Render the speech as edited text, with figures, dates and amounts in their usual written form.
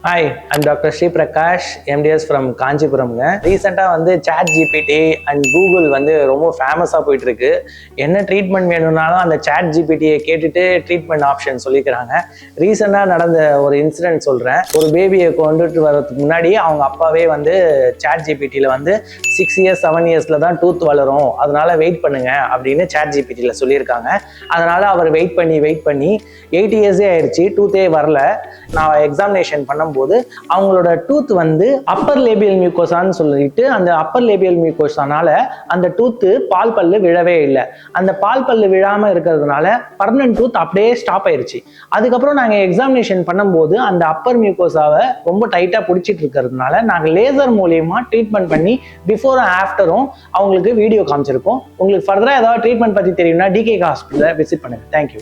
Hi, I'm doctor Sri Prakash, MDS from காஞ்சிபுரம்ங்க. ரீசெண்டாக வந்து சாட் ஜிபிடி அண்ட் கூகுள் வந்து ரொம்ப ஃபேமஸாக போயிட்டு இருக்கு. என்ன ட்ரீட்மெண்ட் வேணும்னாலும் அந்த சாட் ஜிபிடியை கேட்டுட்டு ட்ரீட்மெண்ட் ஆப்ஷன் சொல்லிக்கிறாங்க. ரீசெண்டாக நடந்த ஒரு இன்சிடென்ட் சொல்கிறேன். ஒரு பேபியை கொண்டுட்டு வர்றதுக்கு முன்னாடி அவங்க அப்பாவே வந்து சாட் ஜிபிடியில் வந்து 6 இயர்ஸ் 7 இயர்ஸில் தான் டூத் வளரும், அதனால வெயிட் பண்ணுங்க அப்படின்னு சாட் ஜிபிடியில் சொல்லியிருக்காங்க. அதனால அவர் வெயிட் பண்ணி 8 இயர்ஸே ஆயிடுச்சு, டூத்தே வரல. நான் எக்ஸாமினேஷன் பண்ணும்போது அவங்களோட டூத் வந்து அப்பர் லேபியல் மியூக்கோசான்னு சொல்லிட்டு, அந்த அப்பர் லேபியல் மியூக்கோசானால அந்த டூத்து பால் பல்லு விழவே இல்லை. அந்த பால் பல்லு விழாம இருக்கிறதுனால பர்மனன்ட் டூத் அப்படியே ஸ்டாப் ஆயிருச்சு. அதுக்கப்புறம் நாங்கள் எக்ஸாமினேஷன் பண்ணும்போது அந்த அப்பர் மியூக்கோசாவை ரொம்ப டைட்டா பிடிச்சிட்டு இருக்கிறதுனால நாங்கள் லேசர் மூலியமா ட்ரீட்மெண்ட் பண்ணி பிஃபோரும் ஆஃப்டரும் அவங்களுக்கு வீடியோ காமிச்சிருக்கோம். உங்களுக்கு ஃபர்தரா ஏதாவது ட்ரீட்மெண்ட் பத்தி தெரியும்னா டிகே ஹாஸ்பிட்டலை விசிட் பண்ணுங்க. தேங்க்யூ.